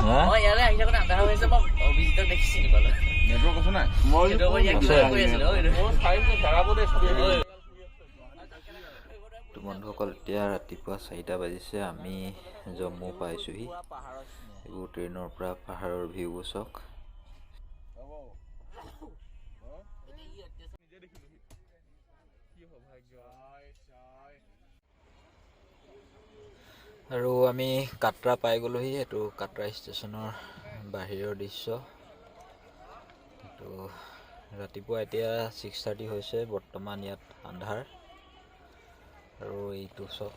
মই ইয়ালৈ আহি থাকোঁতে আন্ধাৰ হৈ আছে, মই অভিজিতক দেখিছি নেপালো। নেটৱৰ্ক আছে নাই? তো বন্ধুসকল, এতিয়া ৰাতিপুৱা 4টা বাজিছে, আমি জম্মু পাইছোঁহি। এইবোৰ ট্ৰেইনৰ পৰা পাহাৰৰ ভিউবোৰ চাওক। আৰু আমি কাটৰা পাই গ'লোহি। এইটো কাটৰা ষ্টেচনৰ বাহিৰৰ দৃশ্য। তো ৰাতিপুৱা এতিয়া 6:30 হৈছে, বৰ্তমান ইয়াত আন্ধাৰ। আৰু এইটো চব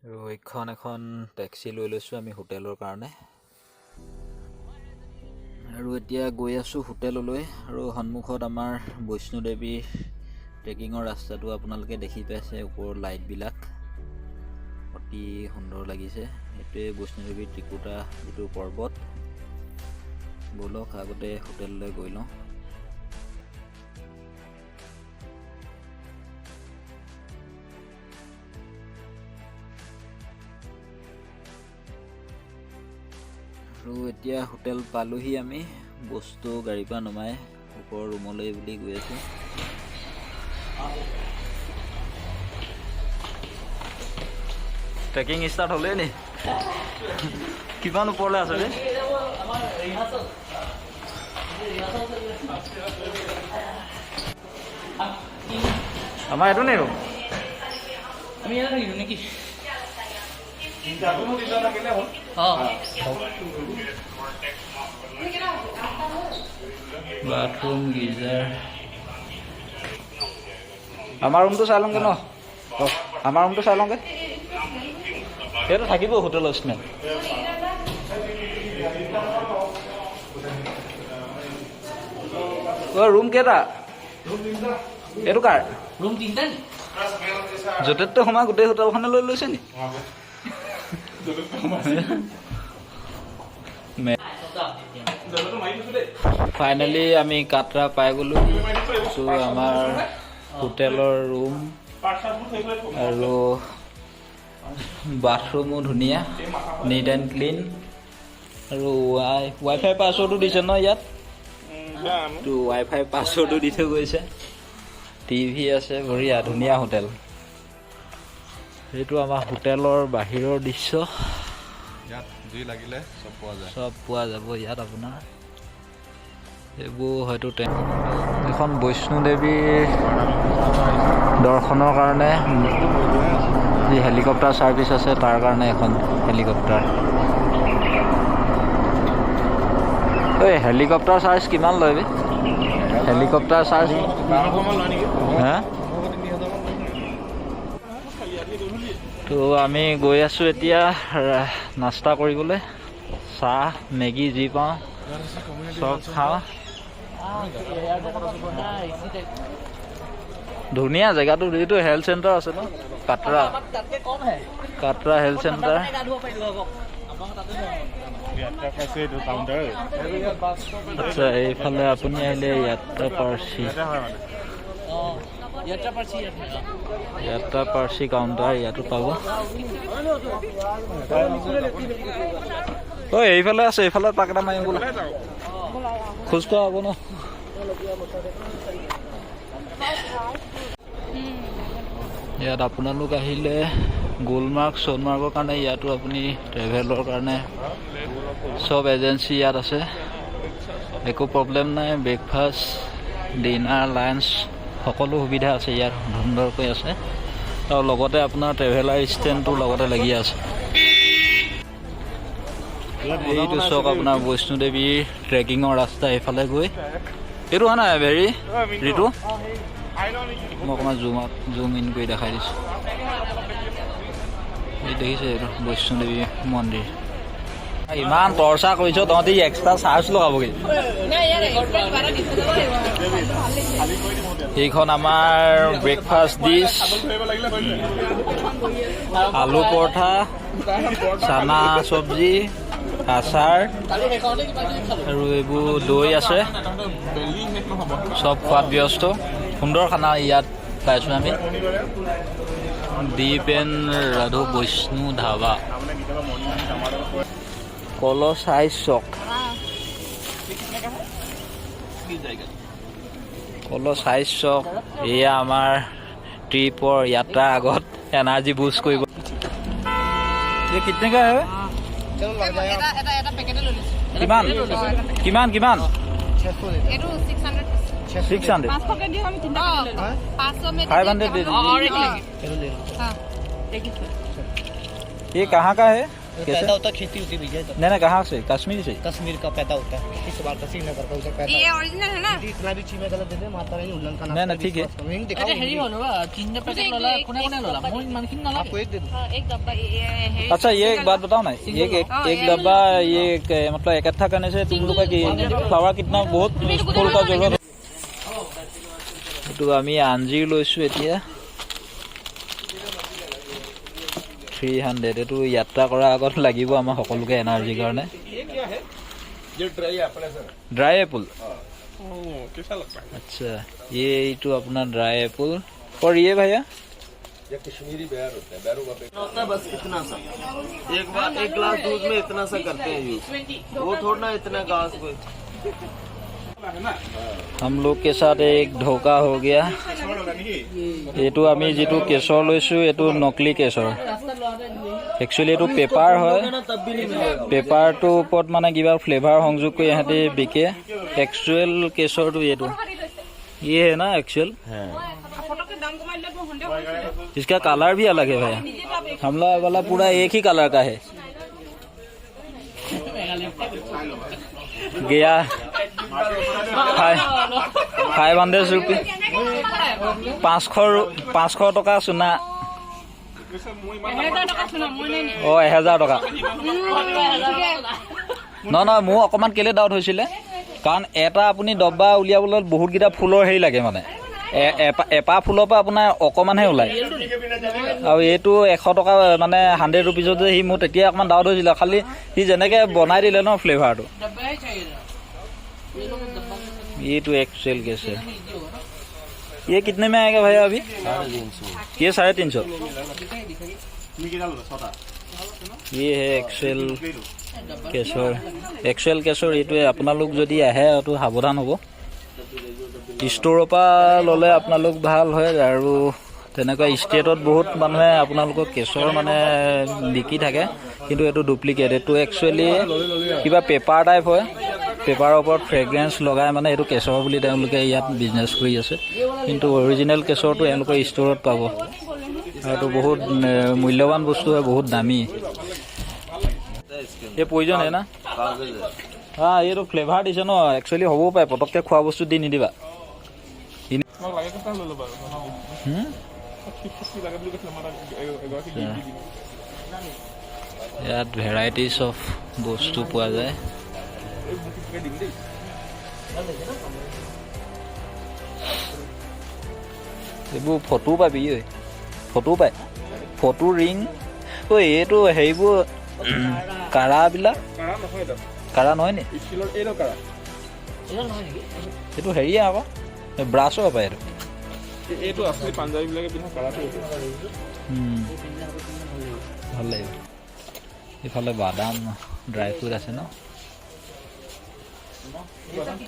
আৰু এইখন এখন টেক্সি লৈ লৈছোঁ আমি হোটেলৰ কাৰণে। আৰু এতিয়া গৈ আছোঁ হোটেললৈ। আৰু সন্মুখত আমাৰ বৈষ্ণোদেৱী ট্ৰেকিঙৰ ৰাস্তাটো আপোনালোকে দেখি পাইছে, ওপৰৰ লাইটবিলাক অতি সুন্দৰ লাগিছে। সেইটোৱে বৈষ্ণোদেৱী ত্ৰিকুটা যিটো পৰ্বত। ব'লক আগতে হোটেললৈ গৈ লওঁ। আৰু এতিয়া হোটেল পালোহি আমি। বস্তু গাড়ীৰ পৰা নমাই ওপৰৰ ৰুমলৈ বুলি গৈ আছোঁ। ট্ৰেকিং ষ্টাৰ্ট হ'লেই নি? কিমান ওপৰলৈ আছে ৰে? আমাৰ এইটো নে ৰুম? আমি ইয়াত থাকিলোঁ নেকি? Bathroom, geyser. আমাৰ ৰুমটো চাই লওঁগে ন? আমাৰ ৰুমটো চাই লওঁগে। সেইটো থাকিব হোটেলৰ স্মেল। ৰুম কেইটা? এইটো কাৰ? ৰুম 3টা নি? য'তে সোমাই গোটেই হোটেলখনে লৈ লৈছে নি? ফাইনেলি আমি কাটৰা পাই গ'লো। আমাৰ হোটেলৰ ৰুম আৰু বাথৰুমো ধুনীয়া, নিট এণ্ড ক্লিন। আৰু ৱাইফাই পাছৱৰ্ডো দিছে ন ইয়াত? তো ৱাইফাই পাছৱৰ্ডো দি থৈ গৈছে। টিভি আছে, বঢ়িয়া ধুনীয়া হোটেল। এইটো আমাৰ হোটেলৰ বাহিৰৰ দৃশ্য। ইয়াত যি লাগিলে চব পোৱা যায়, চব পোৱা যাব ইয়াত আপোনাৰ। এইবোৰ হয়তো এখন বৈষ্ণোদেৱীৰ দৰ্শনৰ কাৰণে যি হেলিকপ্টাৰ ছাৰ্ভিচ আছে তাৰ কাৰণে এখন হেলিকপ্টাৰ। এই হেলিকপ্টাৰ চাৰ্জ কিমান লয় বে? হেলিকপ্টাৰ চাৰ্জ হা? তো আমি গৈ আছোঁ এতিয়া নাস্তা কৰিবলৈ। চাহ, মেগী যি পাওঁ চব খাওঁ। ধুনীয়া জেগাটো। এইটো হেল্থ চেণ্টাৰ আছে ন? Katra health centre. আচ্ছা, এইফালে আপুনি আহিলে ইয়াত্ৰা পাৰ্চি কাউণ্টাৰ ইয়াতো পাব। ঐ এইফালে আছে, এইফালে পাক এটা মাৰিম বোলে। খোজ কঢ়া হ'ব ন? ইয়াত আপোনালোক আহিলে গুলমাৰ্গ, সোণমাৰ্গৰ কাৰণে ইয়াতো আপুনি ট্ৰেভেলৰ কাৰণে চব এজেঞ্চি ইয়াত আছে। একো প্ৰব্লেম নাই। ব্ৰেকফাষ্ট, ডিনাৰ, লাঞ্চ সকলো সুবিধা আছে ইয়াত, সুন্দৰকৈ আছে। আৰু লগতে আপোনাৰ ট্ৰেভেলাৰ ষ্টেণ্ডটো লগতে লাগি আছে। এইটো চাওক আপোনাৰ বৈষ্ণোদেৱীৰ ট্ৰেকিঙৰ ৰাস্তা। এইফালে গৈ এইটো হয় নাই হেৰি ঋতু? মই অকণমান জুম ইন কৰি দেখাই দিছোঁ। এই দেখিছে, এইটো বৈষ্ণোদেৱী মন্দিৰ। ইমান টৰ্চা কৰিছ তহঁতি, এক্সট্ৰা চাৰ্জ লগাবগৈ। এইখন আমাৰ ব্ৰেকফাষ্ট ডিছ, আলু পৰঠা, চানা চব্জি, আচাৰ আৰু এইবোৰ দৈ আছে। চব খোৱাত ব্যস্ত। সুন্দৰ খানা ইয়াত পাইছোঁ আমি দীপ এণ্ড ৰাধু বৈষ্ণু ধাবা কলৰ চাইজ চক কলৰ চাইজ চক এয়া আমাৰ ট্ৰিপৰ যাত্ৰাৰ আগত এনাৰ্জি বুষ্ট কৰিব এই কিতনে কা হয় কিমান কিমান কিমান 600 500 दे ये कहाँ का है पैदा होता खेती होती भैया इधर। नहीं कहाँ से कश्मीर से कश्मीर का पैदा होता है इस बार का श्रीनगर का उधर पैदा ये ओरिजिनल है ना इतना भी चीज में गलत दे दे माता रानी उल्लंघन का नहीं, नहीं, ठीक है। এটা হেৰি হ'ল ৰ'বা তিনিটা পেকেট ল'লা কোনে কোনে ল'লা মই ইমানখিনি নালাগে आपको एक दे दूं। हाँ, एक डब्बा ये है अच्छा ये एक बात बताओ ना एक डब्बा ये मतलब इकट्ठा करने से तुम लोग का फ्लावर कितना बहुत फूल का जरूरत এইটো আমি আঞ্জিৰ লৈছোঁ এতিয়া 300 এইটো যাত্ৰা কৰাৰ আগত লাগিব আমাৰ সকলোকে এনাৰ্জিৰ কাৰণে ड्राई एप्पल अच्छा ये तो अपना ड्राई एप्पल और ये भैया ये कश्मीरी बैर होता है, बैरों का पेड़ होता है बस इतना सा एक गिलास दूध में इतना सा करते हैं यूज वो थोड़ा ना इतना घास को हम लोग के साथ एक धोखा हो गया এইটো আমি যেটো কেশৰ লৈছো এটো নকলি কেশৰ একচুয়ালি এটো পেপাৰ হয় পেপাৰটো ওপৰত মানে কিবা ফ্লেভাৰ সংযোগ কৰি ইহঁতে বিকে एक्चुअल केशरটো এইটো ये है ना एक्चुअल इसका कलर भी अलग है भाई हमला वाला पूरा एक ही कलर का है गया 500 रुपये 500 টকা সোনা ও 1000 টকা নহয় মোৰ অকমান কেলে ডাউট হৈছিলে কাৰণ এটা আপুনি ডব্বা উলিয়াবলৈ বহুত গিটা ফুলৰ হেৰি লাগে মানে এপা ফুলৰ পৰা আপোনাৰ অকমানহে ওলায় আৰু এইটো 100 টকা মানে 100 रुपीजত যে সি মোৰ তেতিয়া অকমান ডাউট হৈছিলে খালি সি যেনেকে বনাই দিলে ন ফ্লেভাৰটো ये तो एक्सेल कैसे ये कितने में आएगा भैया अभी 350 ये 350 ये है एक्सेल केशर এইটোৱে আপোনালোক যদি আহে তো সাৱধান হ'ব ষ্টৰৰ পৰা ললে আপোনালোক ভাল হয় আৰু তেনেকুৱা ষ্টেটত বহুত মানুহে আপোনালোকক কেশৰ মানে বিকি থাকে কিন্তু এটো ডুপ্লিকেট এটো একচুয়ালি কিবা পেপাৰ টাইপ হয় পেপাৰৰ ওপৰত ফ্ৰেগ্ৰেন্স লগাই মানে এটো কেশৰ বুলি তেওঁলোকে ইয়াত বিজনেছ কৰি আছে কিন্তু অৰিজিনেল কেশৰটো এওঁলোকৰ ষ্টৰত পাব আৰু বহুত মূল্যৱান বস্তু হয় বহুত দামী ये पॉइजन है ना हाँ ये तो फ्लेवर दिसे न एक्चुअली হ'ব পায় পটককে খোৱা বস্তু দি নিদিবা ইয়াত ভেৰাইটিজ অফ বস্তু পোৱা যায় এইবোৰ ফটো পাবি ফটো পায় ফটো ৰিং ঐ এইটো হেৰিবোৰ কাৰাবিলাক কাৰা নহয় নি এইটো হেৰিয়ে আকৌ ব্ৰাছো পায় এইটো আসলে পাঞ্জাবী বিলাকে পিন্ধা কাৰাটো ভাল লাগিব এইফালে বাদাম ড্ৰাই ফ্ৰুট আছে ন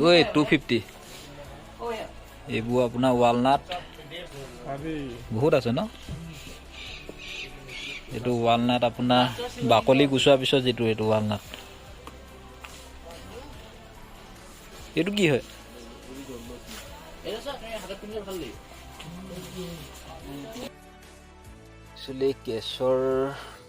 ঐ 250 এইবোৰ আপোনাৰ ৱালনাট বহুত আছে ন এইটো ৱালনাট আপোনাৰ বাকলি গুচোৱাৰ পিছত যেটো এইটো ৱালনাট এইটো কি হয় একচুৱেলি কেশৰ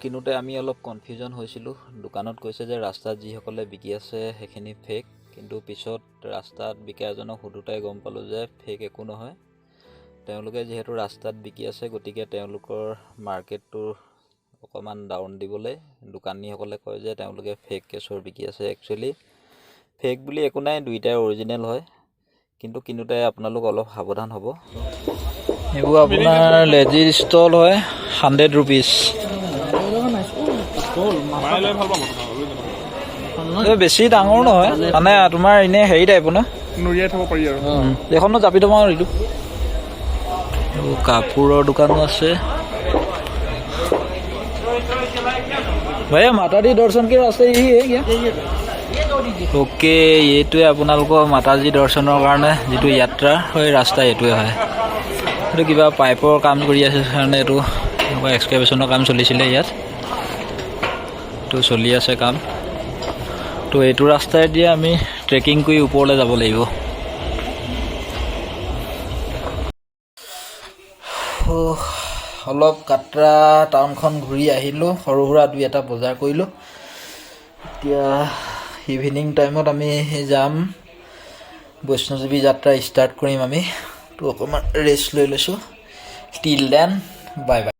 কিনোতে আমি অলপ কনফিউজন হৈছিলোঁ দোকানত কৈছে যে ৰাস্তাত যিসকলে বিকি আছে সেইখিনি ফেক কিন্তু পিছত ৰাস্তাত বিকা এজনক সুধোতাই গম পালোঁ যে ফেক একো নহয় তেওঁলোকে যেহেতু ৰাস্তাত বিকি আছে গতিকে তেওঁলোকৰ মাৰ্কেটটো অকমান ডাউন দিবলৈ দোকানীসকলে কয় যে তেওঁলোকে ফেক কেশৰ বিকি আছে একচুৱেলি ফেক বুলি একো নাই দুইটাই অৰিজিনেল হয় কিন্তু কিনোতে আপোনালোক অলপ সাৱধান হ'ব এইবোৰ আপোনাৰ লেজি ষ্টল হয় 100 रुपीस বেছি ডাঙৰ নহয় মানে তোমাৰ এনে হেৰি টাইপ ন নুৰিয়াই থব পাৰি আৰু এইখনো জাপি থব আৰু এইটো কাপোৰৰ দোকানো আছে। भैया माता दी दर्शन के रास्ते यही है क्या? ओके এইটোৱে আপোনালোকৰ মাতাজী দৰ্শনৰ কাৰণে যিটো যাত্ৰা হয় ৰাস্তা এইটোৱে হয়। এইটো কিবা পাইপৰ কাম কৰি আছে কাৰণে এইটো এক্সকেভেশ্যনৰ কাম চলিছিলে ইয়াত, তো চলি আছে কাম। তো এইটো ৰাস্তাই দিয়ে আমি ট্ৰেকিং কৰি ওপৰলৈ যাব লাগিব। অলপ কাটৰা টাউনখন ঘূৰি আহিলোঁ, সৰু সুৰা দুই এটা বজাৰ কৰিলোঁ। এতিয়া ইভিনিং টাইমত আমি যাম, বৈষ্ণৱদেৱী যাত্ৰা ষ্টাৰ্ট কৰিম আমি। তো অকণমান ৰেষ্ট লৈ লৈছোঁ। Till then bye bye.